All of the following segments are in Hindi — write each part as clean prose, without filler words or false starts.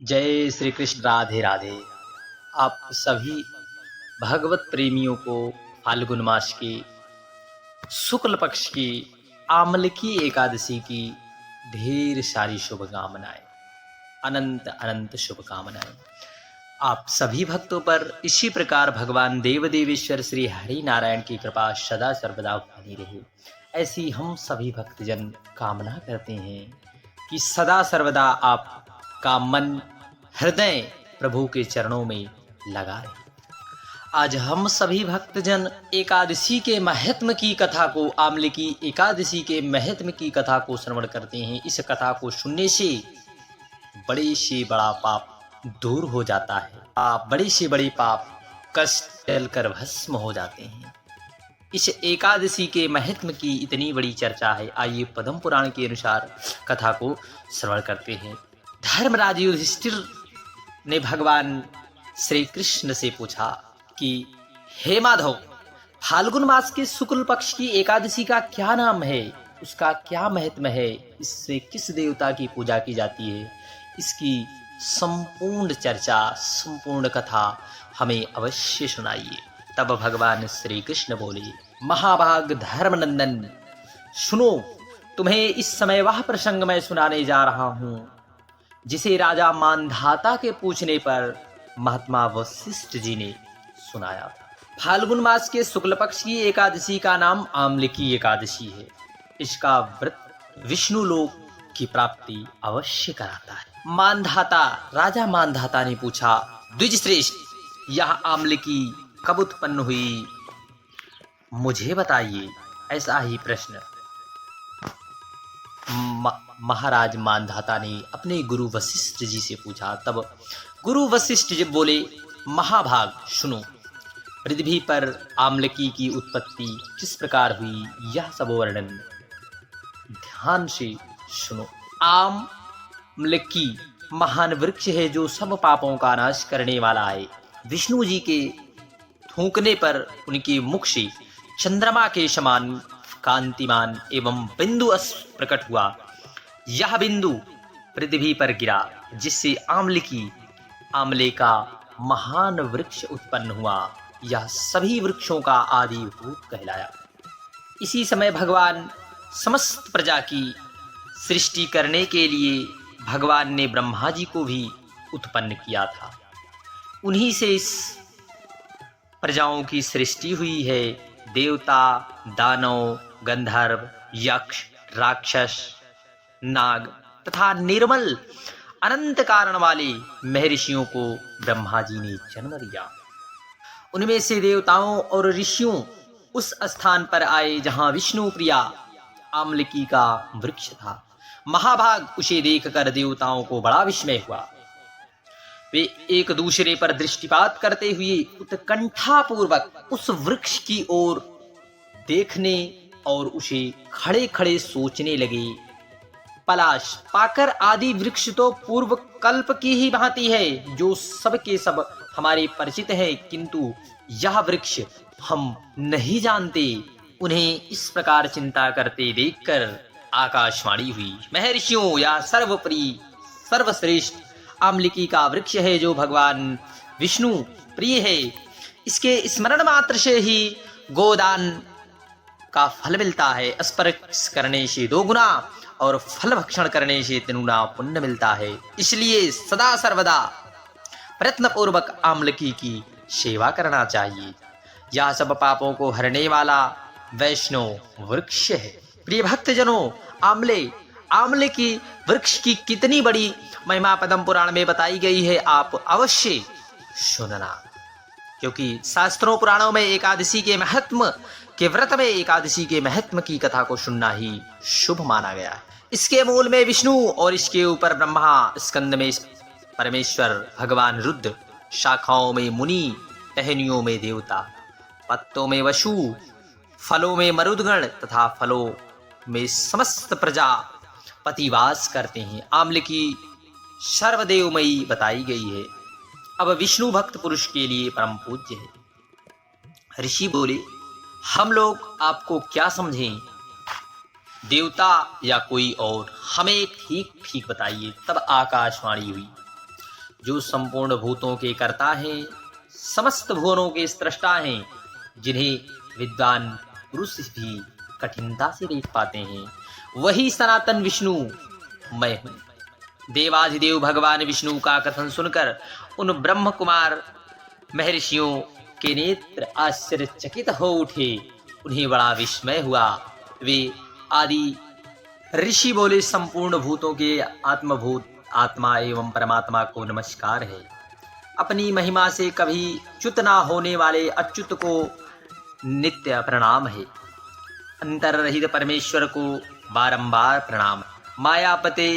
जय श्री कृष्ण। राधे राधे। आप सभी भगवत प्रेमियों को फाल्गुन मास की शुक्ल पक्ष की आमलकी एकादशी की ढेर सारी शुभकामनाएं, अनंत अनंत शुभकामनाएं। आप सभी भक्तों पर इसी प्रकार भगवान देव देवेश्वर श्री हरि नारायण की कृपा सदा सर्वदा बनी रहे, ऐसी हम सभी भक्तजन कामना करते हैं कि सदा सर्वदा आपका मन हृदय प्रभु के चरणों में लगा रहे। आज हम सभी भक्तजन एकादशी के महत्व की कथा को, आमलकी एकादशी के महत्व की कथा को श्रवण करते हैं। इस कथा को सुनने से बड़े से बड़ा पाप दूर हो जाता है। बड़े से बड़े पाप कष्ट टलकर भस्म हो जाते हैं। इस एकादशी के महत्व की इतनी बड़ी चर्चा है। आइए पद्म पुराण के अनुसार कथा को श्रवण करते हैं। धर्मराज युधिष्ठिर ने भगवान श्री कृष्ण से पूछा कि हे माधव, फाल्गुन मास के शुक्ल पक्ष की एकादशी का क्या नाम है, उसका क्या महत्व है, इससे किस देवता की पूजा की जाती है, इसकी संपूर्ण चर्चा, संपूर्ण कथा हमें अवश्य सुनाइए। तब भगवान श्री कृष्ण बोले, महाभाग धर्मनंदन, सुनो, तुम्हें इस समय वह प्रसंग मैं सुनाने जा रहा हूं जिसे राजा मानधाता के पूछने पर महात्मा वशिष्ठ जी ने सुनाया था। फाल्गुन मास के शुक्ल पक्ष की एकादशी का नाम आमलकी एकादशी है। इसका व्रत विष्णु लोक की प्राप्ति अवश्य कराता है। मानधाता, राजा मानधाता ने पूछा, द्विज श्रेष्ठ, यह आमलकी कब उत्पन्न हुई, मुझे बताइए। ऐसा ही प्रश्न महाराज मानधाता ने अपने गुरु वशिष्ठ जी से पूछा। तब गुरु वशिष्ठ जी बोले, महाभाग सुनो, पृथ्वी पर आमलकी की उत्पत्ति किस प्रकार हुई, यह सब वर्णन ध्यान से सुनो। आमलकी महान वृक्ष है जो सब पापों का नाश करने वाला है। विष्णु जी के थूकने पर उनके मुख से चंद्रमा के समान कांतिमान एवं बिंदु प्रकट हुआ। यह बिंदु पृथ्वी पर गिरा, जिससे आमलकी, आमले का महान वृक्ष उत्पन्न हुआ। यह सभी वृक्षों का आदि भूत कहलाया। इसी समय भगवान समस्त प्रजा की सृष्टि करने के लिए भगवान ने ब्रह्मा जी को भी उत्पन्न किया था। उन्हीं से इस प्रजाओं की सृष्टि हुई है। देवता, दानव, गंधर्व, यक्ष, राक्षस, नाग तथा निर्मल अनंत कारण वाले महर्षियों को ब्रह्मा जी ने जन्म दिया। उनमें से देवताओं और ऋषियों उस स्थान पर आए जहां विष्णु प्रिया आमलकी का वृक्ष था। महाभाग, उसे देखकर देवताओं को बड़ा विस्मय हुआ। वे एक दूसरे पर दृष्टिपात करते हुए उत्कंठापूर्वक उस वृक्ष की ओर देखने और उसे खड़े खड़े सोचने लगे। पलाश, पाकर आदि वृक्ष तो पूर्व कल्प की ही भांति है, जो सब के सब हमारे परिचित है, किंतु यह वृक्ष हम नहीं जानते। उन्हें इस प्रकार चिंता करते देखकर आकाशवाणी हुई, महर्षियों, या सर्वप्रिय सर्वश्रेष्ठ आमलकी का वृक्ष है जो भगवान विष्णु प्रिय है। इसके स्मरण मात्र से ही गोदान का फल मिलता है। स्पर्श करने से 2 गुना और फल भक्षण करने से 3 गुना पुण्य मिलता है। इसलिए सदा सर्वदा प्रयत्न पूर्वक आमलकी की सेवा करना चाहिए। यह सब पापों को हरने वाला वैष्णव वृक्ष है। प्रिय भक्तजनों, आमले की वृक्ष की कितनी बड़ी महिमा पद्म पुराण में बताई गई है, आप अवश्य सुनना, क्योंकि शास्त्रों पुराणों में एकादशी के महत्व के व्रत में एकादशी के महत्व की कथा को सुनना ही शुभ माना गया है। इसके मूल में विष्णु और इसके ऊपर ब्रह्मा, स्कंद में परमेश्वर भगवान रुद्र, शाखाओं में मुनि, टहनियों में देवता, पत्तों में वसु, फलों में मरुदगण तथा फलों में समस्त प्रजा पतिवास करते हैं। आमलकी सर्वदेवमयी बताई गई है। अब विष्णु भक्त पुरुष के लिए परम पूज्य है। ऋषि बोले, हम लोग आपको क्या समझें, देवता या कोई और, हमें ठीक ठीक बताइए। तब आकाशवाणी हुई, जो संपूर्ण भूतों के कर्ता हैं, समस्त भुवनों के स्रष्टा हैं, जिन्हें विद्वान पुरुष भी कठिनता से देख पाते हैं, वही सनातन विष्णु मैं हूँ। देवाधिदेव भगवान विष्णु का कथन सुनकर उन ब्रह्म कुमार महर्षियों के नेत्र आश्चर्यचकित हो उठे। उन्हें बड़ा विस्मय हुआ। वे आदि ऋषि बोले, संपूर्ण भूतों के आत्मभूत आत्मा एवं परमात्मा को नमस्कार है। अपनी महिमा से कभी च्युत ना होने वाले अच्युत को नित्य प्रणाम है। अंतररहित परमेश्वर को बारंबार प्रणाम। मायापते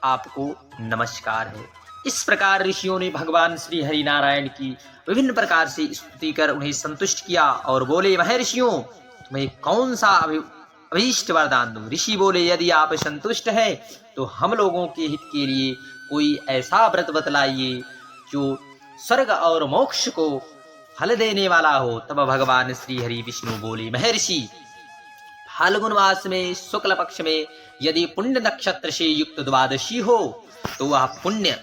आपको नमस्कार है। इस प्रकार ऋषियों ने भगवान श्री हरि नारायण की विभिन्न प्रकार से स्तुति कर उन्हें संतुष्ट किया और बोले, महर्षियों, तुम्हें कौन सा अभीष्ट वरदान दूं? ऋषि बोले, यदि आप संतुष्ट हैं तो हम लोगों के हित के लिए कोई ऐसा व्रत बतलाइए जो स्वर्ग और मोक्ष को फल देने वाला हो। तब भगवान श्री हरि विष्णु बोले, महर्षि, फाल्गुन मास में शुक्ल पक्ष में यदि पुण्य नक्षत्र से युक्त द्वादशी हो तो वह पुण्य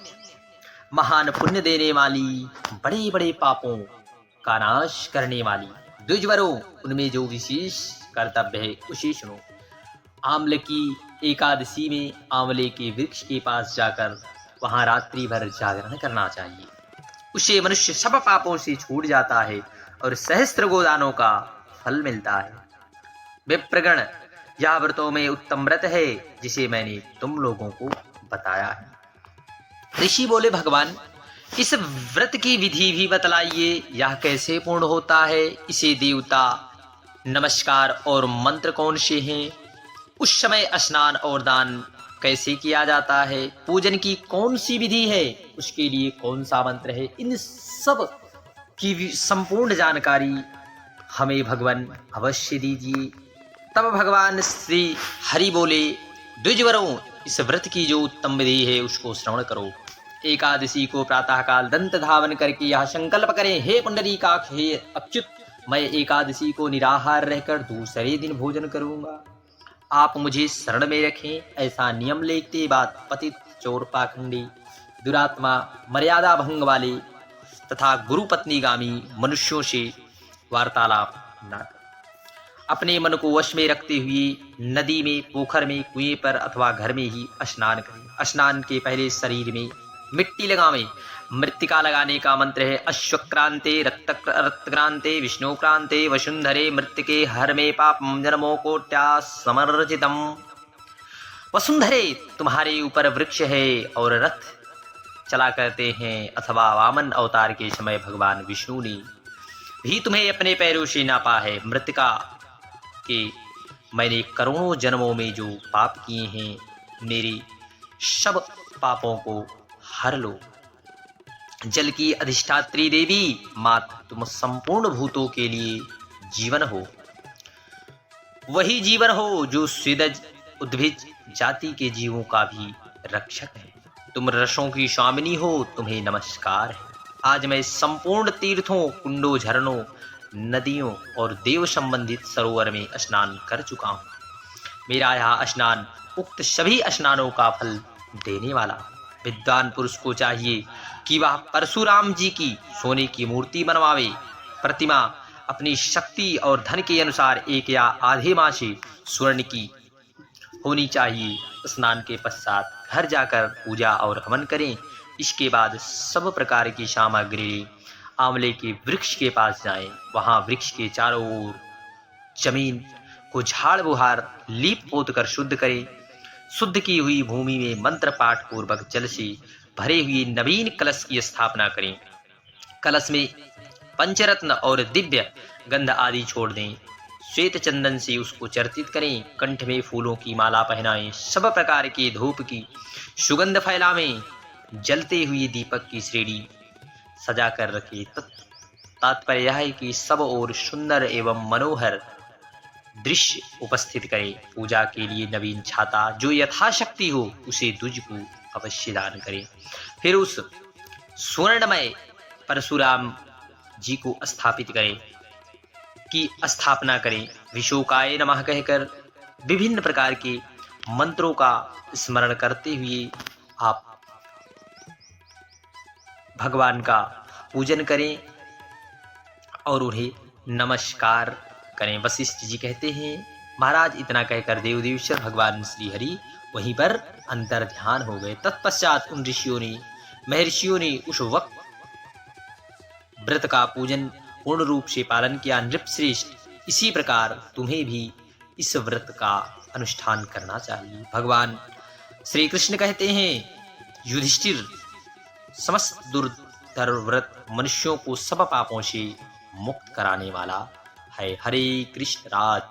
महान पुण्य देने वाली, बड़े बड़े पापों का नाश करने वाली द्विजवरों, उनमें जो विशेष कर्तव्य है उसे सुनो। आम्ल की एकादशी में आंवले के वृक्ष के पास जाकर वहां रात्रि भर जागरण करना चाहिए। उसे मनुष्य सब पापों से छूट जाता है और सहस्त्र गोदानों का फल मिलता है। विप्रगण, यह व्रतों में उत्तम व्रत है जिसे मैंने तुम लोगों को बताया है। ऋषि बोले, भगवान, इस व्रत की विधि भी बतलाइए। यह कैसे पूर्ण होता है? इसे देवता नमस्कार और मंत्र कौन से हैं? उस समय स्नान और दान कैसे किया जाता है? पूजन की कौन सी विधि है? उसके लिए कौन सा मंत्र है? इन सब की संपूर्ण जानकारी हमें भगवान अवश्य दीजिए। तब भगवान श्री हरि बोले, द्विजवरों, इस व्रत की जो उत्तम विधि है उसको श्रवण करो। एकादशी को प्रातःकाल दंत धावन करके यह संकल्प करें, हे पुंडरीकाक्ष, हे अच्युत, मैं एकादशी को निराहार रहकर दूसरे दिन भोजन करूंगा। आप मुझे शरण में रखें। ऐसा नियम लेते बाद पतित, चोर, पाखंडी, दुरात्मा, मर्यादा भंग वाले तथा गुरु पत्नीगामी मनुष्यों से वार्तालाप न करें। अपने मन को वश में रखते हुए नदी में, पोखर में, कुएं पर अथवा घर में ही स्नान करें। स्नान के पहले शरीर में मिट्टी लगावें। मृत्तिका लगाने का मंत्र है, अश्वक्रांते रक्तक्रांते विष्णुक्रांते वसुंधरे मृत्तिके हर में पापम जन्मों कोट्या समर्जितम। वसुंधरे, तुम्हारे ऊपर वृक्ष है और रथ चला करते हैं, अथवा वामन अवतार के समय भगवान विष्णु ने भी तुम्हें अपने पैरों से नापा है। मृत्तिका के मैंने करोड़ों जन्मों में जो पाप किए हैं, मेरे सब पापों को हर लो। जल की अधिष्ठात्री देवी मात, तुम संपूर्ण भूतों के लिए जीवन हो। वही जीवन हो जो स्वेदज उद्भिज जाति के जीवों का भी रक्षक है। तुम रसों की स्वामिनी हो, तुम्हें नमस्कार है। आज मैं संपूर्ण तीर्थों, कुंडों, झरनों, नदियों और देव संबंधित सरोवर में स्नान कर चुका हूँ। मेरा यह स्नान उक्त सभी स्नानों का फल देने वाला। विद्वान पुरुष को चाहिए कि वह परशुराम जी की सोने की मूर्ति बनवावे। प्रतिमा अपनी शक्ति और धन के अनुसार 1 या आधे माह से स्वर्ण की होनी चाहिए। स्नान के पश्चात घर जाकर पूजा और हवन करें। इसके बाद सब प्रकार की सामग्री आंवले के वृक्ष के पास जाएं। वहां वृक्ष के चारों ओर जमीन को झाड़ बुहार लीप पोत कर शुद्ध करें। शुद्ध की हुई भूमि में मंत्र पाठ पूर्वक जल से भरे हुए नवीन कलश की स्थापना करें। कलश में पंचरत्न और दिव्य गंध आदि छोड़ दें। श्वेत चंदन से उसको चर्चित करें। कंठ में फूलों की माला पहनाएं। सब प्रकार के धूप की सुगंध फैलावें। जलते हुए दीपक की श्रेणी सजा कर रखें। तात्पर्य यह है कि सब और सुंदर एवं मनोहर दृश्य उपस्थित करें। पूजा के लिए नवीन छाता जो यथाशक्ति हो उसे द्विज को अवश्य दान करें। फिर उस स्वर्णमय परशुराम जी को स्थापित करें की स्थापना करें। विशोकाय नमः कहकर विभिन्न प्रकार के मंत्रों का स्मरण करते हुए आप भगवान का पूजन करें और उन्हें नमस्कार करें। वशिष्ठ जी कहते हैं, महाराज इतना कहकर देवदेवेश्वर भगवान श्री हरि वहीं पर अंतर ध्यान हो गए। तत्पश्चात उन महर्षियों ने उस वक्त व्रत का पूजन पूर्ण रूप से पालन किया। नृपश्रेष्ठ, इसी प्रकार तुम्हें भी इस व्रत का अनुष्ठान करना चाहिए। भगवान श्री कृष्ण कहते हैं, युधिष्ठिर, समस्त दुर्धर व्रत मनुष्यों को सब पापों से मुक्त कराने वाला है। हरे कृष्ण राज।